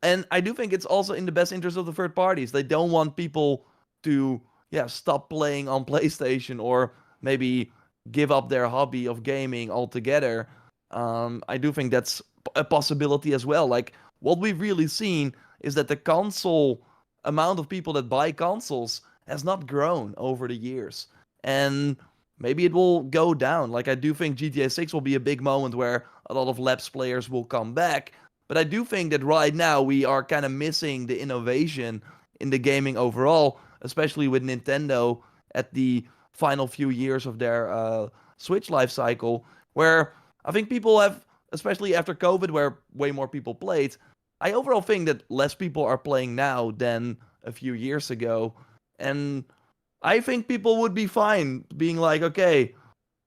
and I do think it's also in the best interest of the third parties. They don't want people to stop playing on PlayStation, or maybe give up their hobby of gaming altogether. I do think that's a possibility as well. Like, what we've really seen is that the console amount of people that buy consoles has not grown over the years, and maybe it will go down. Like, I do think GTA 6 will be a big moment where a lot of lapsed players will come back. But I do think that right now we are kind of missing the innovation in the gaming overall, especially with Nintendo at the final few years of their Switch life cycle, where I think people have, especially after COVID, where way more people played, I overall think that less people are playing now than a few years ago. And I think people would be fine being like, okay,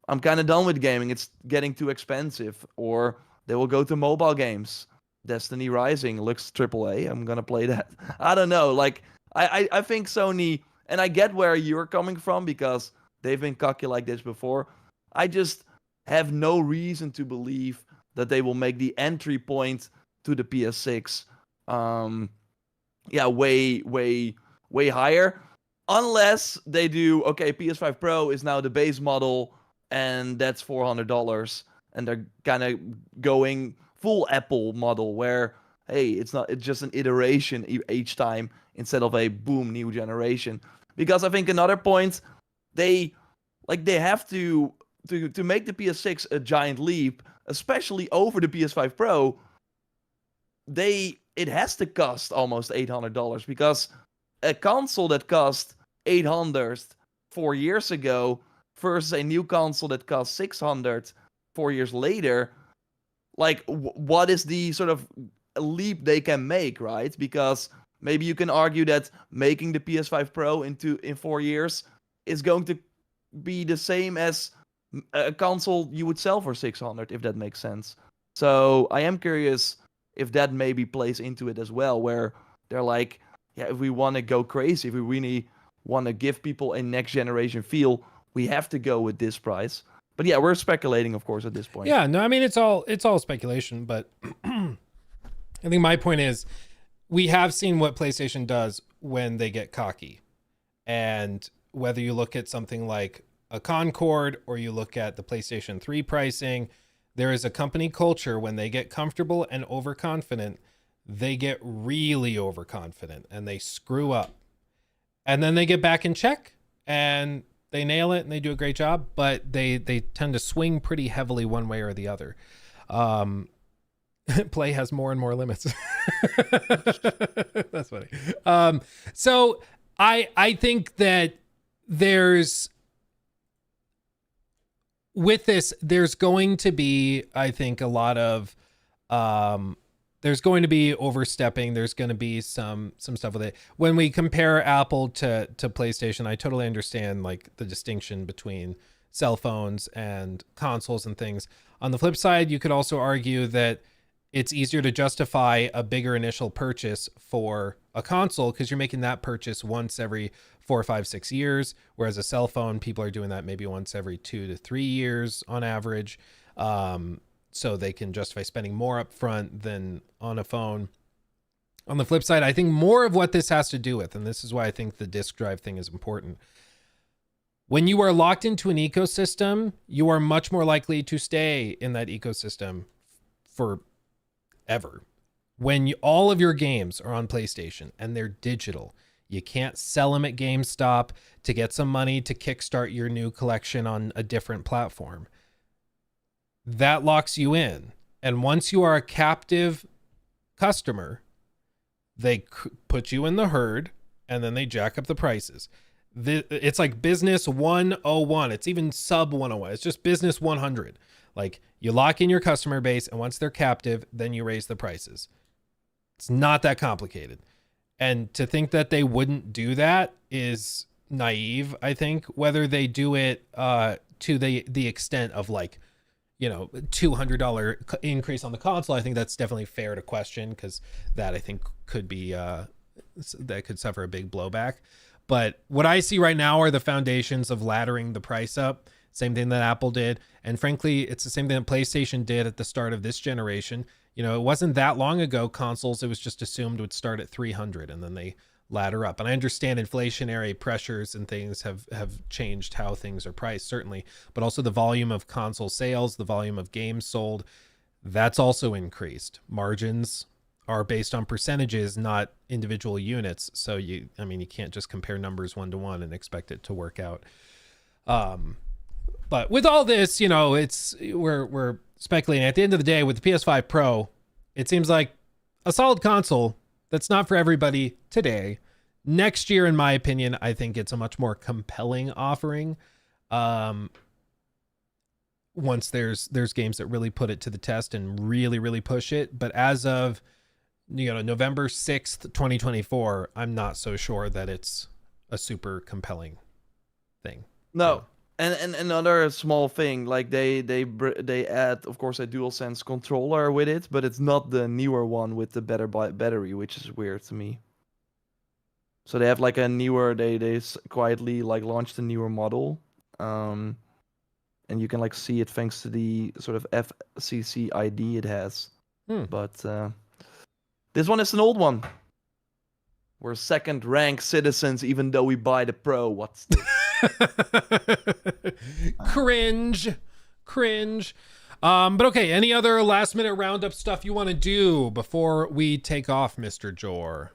I'm kind of done with gaming. It's getting too expensive. Or they will go to mobile games. Destiny Rising looks AAA. I'm gonna play that. I don't know. Like, I think Sony, and I get where you're coming from because they've been cocky like this before. I just have no reason to believe that they will make the entry point to the PS6 way higher, unless they do, okay, PS5 Pro is now the base model and that's $400, and they're kind of going full Apple model where, hey, it's just an iteration each time instead of a boom new generation. Because I think another point, they they have to make the PS6 a giant leap, especially over the PS5 Pro. It has to cost almost $800, because a console that cost 800 4 years ago versus a new console that cost 600 4 years later, like what is the sort of leap they can make, right? Because maybe you can argue that making the PS5 Pro in 4 years is going to be the same as a console you would sell for 600, if that makes sense. So I am curious if that maybe plays into it as well, where they're like, yeah, if we want to go crazy, if we really want to give people a next generation feel, we have to go with this price. But yeah, we're speculating, of course, at this point. Yeah, no, I mean it's all speculation, but I think my point is we have seen what PlayStation does when they get cocky. And whether you look at something like a Concord or you look at the PlayStation 3 pricing, there is a company culture when they get comfortable and overconfident, they get really overconfident and they screw up. And then they get back in check and they nail it and they do a great job, but they tend to swing pretty heavily one way or the other. Play has more and more limits. That's funny. So I think that with this, there's going to be, I think, a lot of there's going to be overstepping. There's going to be some stuff with it. When we compare Apple to PlayStation, I totally understand like the distinction between cell phones and consoles and things. On the flip side, you could also argue that it's easier to justify a bigger initial purchase for a console because you're making that purchase once every 4, 5, 6 years, whereas a cell phone, people are doing that maybe once every 2 to 3 years on average. So they can justify spending more upfront than on a phone. On the flip side, I think more of what this has to do with, and this is why I think the disk drive thing is important. When you are locked into an ecosystem, you are much more likely to stay in that ecosystem forever. When all of your games are on PlayStation and they're digital, you can't sell them at GameStop to get some money to kickstart your new collection on a different platform. That locks you in. And once you are a captive customer, they put you in the herd and then they jack up the prices. It's like business 101. It's even sub 101. It's just business 100. Like you lock in your customer base, and once they're captive, then you raise the prices. It's not that complicated. And to think that they wouldn't do that is naive, I think. Whether they do it to the extent of like, $200 increase on the console, I think that's definitely fair to question, because that I think could be that could suffer a big blowback. But what I see right now are the foundations of laddering the price up. Same thing that Apple did. And frankly, it's the same thing that PlayStation did at the start of this generation. It wasn't that long ago, consoles, it was just assumed would start at 300 and then they ladder up. And I understand inflationary pressures and things have changed how things are priced, certainly, but also the volume of console sales, the volume of games sold, that's also increased. Margins are based on percentages, not individual units. So you can't just compare numbers 1-to-1 and expect it to work out. But with all this, we're speculating. At the end of the day, with the PS5 Pro, it seems like a solid console that's not for everybody today. Next year, in my opinion, I think it's a much more compelling offering. Once there's games that really put it to the test and really, really push it. But as of November 6th, 2024, I'm not so sure that it's a super compelling thing. No. And another small thing, like they add, of course, a DualSense controller with it, but it's not the newer one with the better battery, which is weird to me. So they have like a newer. They quietly like launched a newer model. And you can like see it thanks to the sort of FCC ID it has. But this one is an old one. We're second rank citizens even though we buy the Pro. What's this? Cringe. But okay, any other last minute roundup stuff you want to do before we take off, Mr. Jor?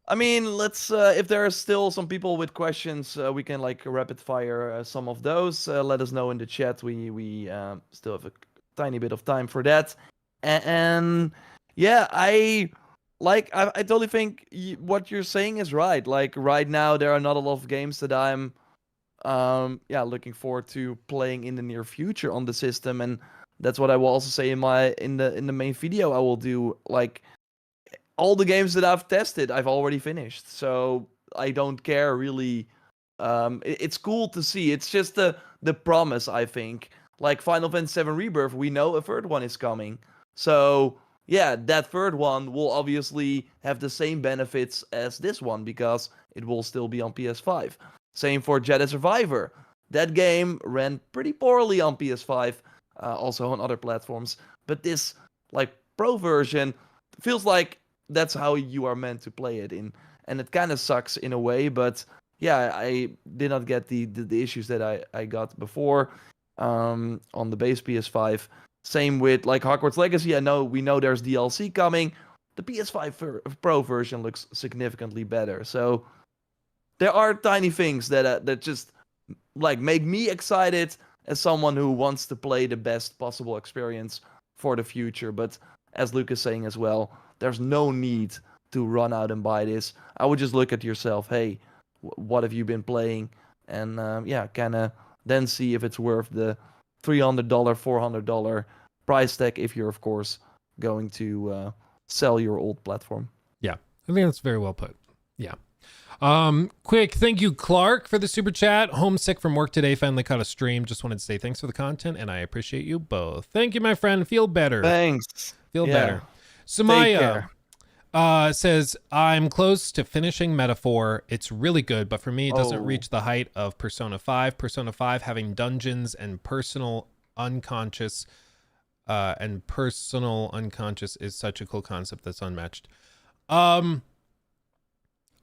I mean, let's if there are still some people with questions, we can like rapid fire some of those. Let us know in the chat. We still have a tiny bit of time for that. And yeah, I totally think what you're saying is right. Like right now, there are not a lot of games that I'm looking forward to playing in the near future on the system, and that's what I will also say in the main video I will do. Like all the games that I've tested, I've already finished, so I don't care really. It's cool to see. It's just the promise, I think. Like Final Fantasy VII Rebirth, we know a third one is coming, so yeah, that third one will obviously have the same benefits as this one because it will still be on PS5. Same for Jedi Survivor. That game ran pretty poorly on PS5, also on other platforms. But this like Pro version feels like that's how you are meant to play it in, and it kind of sucks in a way. But yeah, I did not get the issues that I got before on the base PS5. Same with like Hogwarts Legacy. We know there's DLC coming. The PS5 Pro version looks significantly better. So there are tiny things that just like make me excited as someone who wants to play the best possible experience for the future. But as Luke is saying as well, there's no need to run out and buy this. I would just look at yourself. Hey, what have you been playing? And kind of then see if it's worth the $300, $400 price tag if you're, of course, going to sell your old platform. Yeah, I think that's very well put. Yeah. Quick, thank you, Clark, for the super chat. Homesick from work today, finally caught a stream. Just wanted to say thanks for the content, and I appreciate you both. Thank you, my friend. Feel better. Thanks. Feel better. Samaya says, I'm close to finishing Metaphor. It's really good, but for me, it doesn't reach the height of Persona 5. Persona 5 having dungeons and personal unconscious is such a cool concept that's unmatched.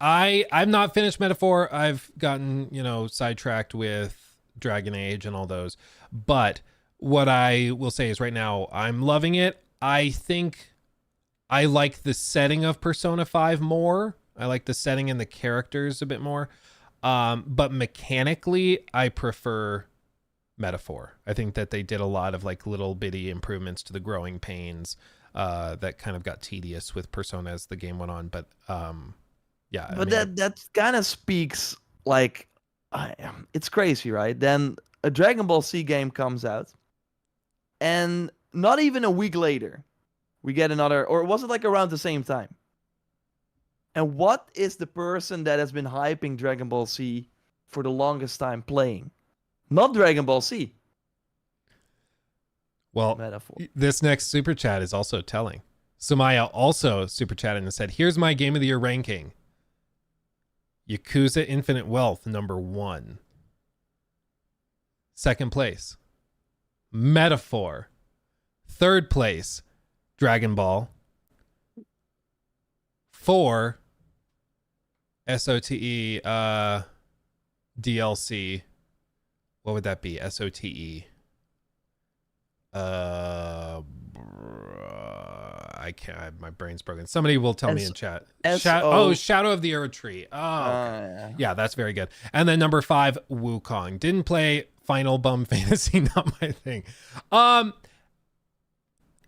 I've not finished Metaphor. I've gotten, sidetracked with Dragon Age and all those. But what I will say is right now, I'm loving it. I think I like the setting of Persona 5 more. I like the setting and the characters a bit more. But mechanically, I prefer Metaphor. I think that they did a lot of like little bitty improvements to the growing pains that kind of got tedious with Persona as the game went on. But yeah. But that kind of speaks like it's crazy, right? Then a Dragon Ball Z game comes out, and not even a week later, we get another, or was it like around the same time? And what is the person that has been hyping Dragon Ball Z for the longest time playing? Not Dragon Ball Z. Well, Metaphor. This next super chat is also telling. Samaya also super chatted and said, here's my game of the year ranking. Yakuza Infinite Wealth, number 1. Second place, Metaphor. Third place, Dragon Ball. 4, SOTE DLC. What would that be? SOTE. I can't. My brain's broken. Somebody will tell me in chat. Shadow of the Erdtree. Yeah, that's very good. And then number 5, Wukong. Didn't play Final Bum Fantasy. Not my thing.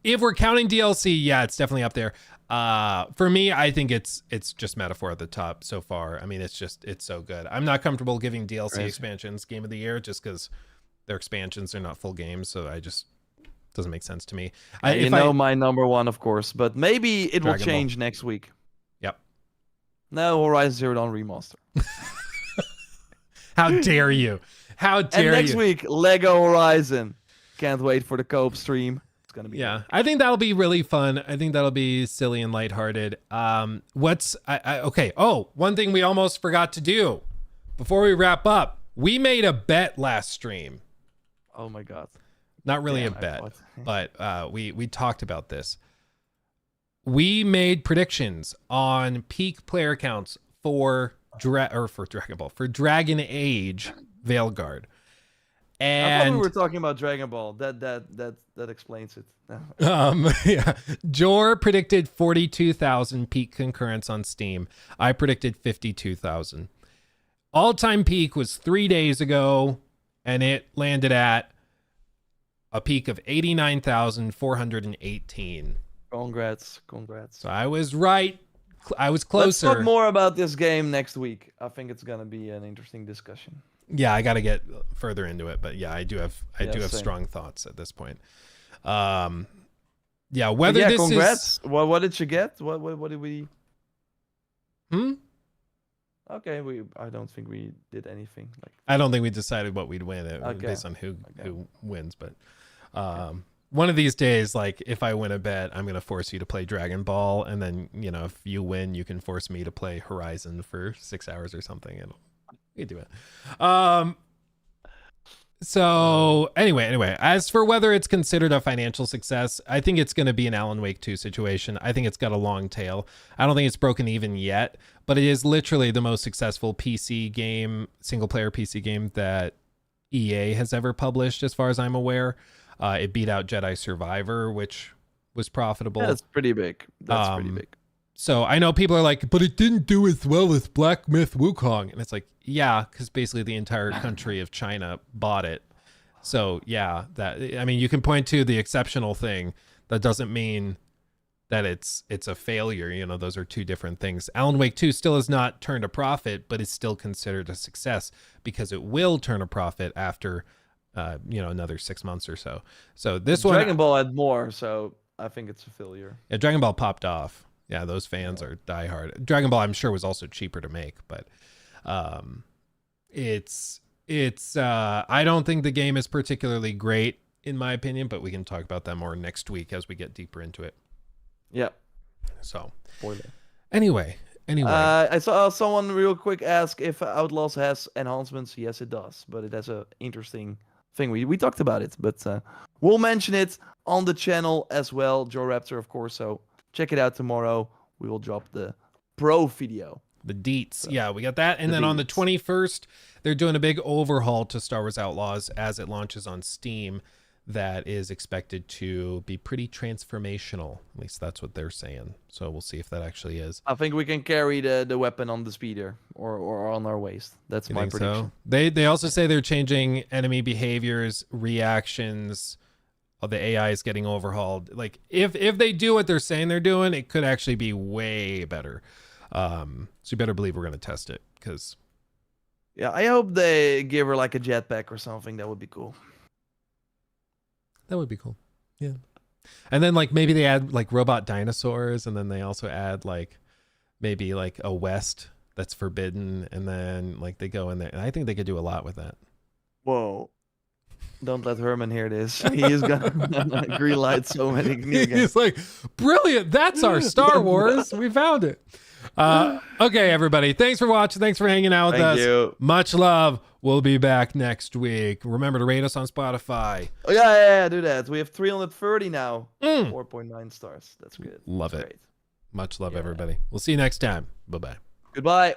If we're counting DLC, yeah, it's definitely up there. For me, I think it's just Metaphor at the top so far. I mean, it's so good. I'm not comfortable giving DLC expansions game of the year just because they're expansions, they're not full games. So doesn't make sense to me. My number 1, of course, but maybe it will change next week. Yep. No, Horizon Zero Dawn Remaster. How dare you? How dare you? And next week, Lego Horizon. Can't wait for the co-op stream. It's gonna be. Yeah, good. I think that'll be really fun. I think that'll be silly and lighthearted. Okay. Oh, one thing we almost forgot to do before we wrap up. We made a bet last stream. Oh my god. Not really a bet, but we talked about this. We made predictions on peak player counts for Dragon Ball, for Dragon Age Veilguard. And I thought we were talking about Dragon Ball. That explains it. yeah. Jor predicted 42,000 peak concurrence on Steam. I predicted 52,000. All-time peak was 3 days ago, and it landed at a peak of 89,418. Congrats. So I was right. I was closer. Let's talk more about this game next week. I think it's gonna be an interesting discussion. Yeah, I got to get further into it, but yeah, I do have same. strong thoughts at this point. Yeah, whether this congrats. is What did you get? What did we? Okay, I don't think we did anything. I don't think we decided what we'd win based on who wins, but one of these days, like if I win a bet, I'm gonna force you to play Dragon Ball, and then if you win, you can force me to play Horizon for 6 hours or something, and we do it. So anyway, as for whether it's considered a financial success, I think it's going to be an Alan Wake 2 situation. I think it's got a long tail. I don't think it's broken even yet, but it is literally the most successful PC game, single player PC game that EA has ever published, as far as I'm aware. It beat out Jedi Survivor, which was profitable. Yeah, that's pretty big. Pretty big. So I know people are like, but it didn't do as well as Black Myth Wukong. And it's like, yeah, because basically the entire country of China bought it. So yeah, you can point to the exceptional thing. That doesn't mean that it's a failure. Those are two different things. Alan Wake 2 still has not turned a profit, but is still considered a success because it will turn a profit after, another 6 months or so. So this Dragon Ball had more, so I think it's a failure. Yeah, Dragon Ball popped off. Yeah, those fans are diehard. Dragon Ball, I'm sure, was also cheaper to make, but it's I don't think the game is particularly great in my opinion, but we can talk about that more next week as we get deeper into it. Yeah. So spoiler. Anyway. I saw someone real quick ask if Outlaws has enhancements. Yes, it does, but it has a interesting thing. We talked about it, but we'll mention it on the channel as well. Joe Raptor, of course. So check it out tomorrow. We will drop the Pro video. The deets. So, yeah, we got that. And then on the 21st, they're doing a big overhaul to Star Wars Outlaws as it launches on Steam. That is expected to be pretty transformational. At least that's what they're saying. So we'll see if that actually is. I think we can carry the weapon on the speeder or on our waist. That's my prediction. So? They also say they're changing enemy behaviors, reactions. The AI is getting overhauled. Like if they do what they're saying they're doing, it could actually be way better. So you better believe we're going to test it because. Yeah, I hope they give her like a jetpack or something. That would be cool. That would be cool. Yeah. And then like maybe they add like robot dinosaurs, and then they also add like maybe like a West that's forbidden, and then like they go in there. And I think they could do a lot with that. Whoa. Don't let Herman hear this. He is gonna greenlight so many new games. He's like, brilliant. That's our Star Wars. We found it. Okay, everybody. Thanks for watching. Thanks for hanging out with us. Thank you. Much love. We'll be back next week. Remember to rate us on Spotify. Oh, yeah, do that. We have 330 now. 4.9 stars. That's good. Love That's it. Great. Much love, everybody. We'll see you next time. Bye-bye. Goodbye.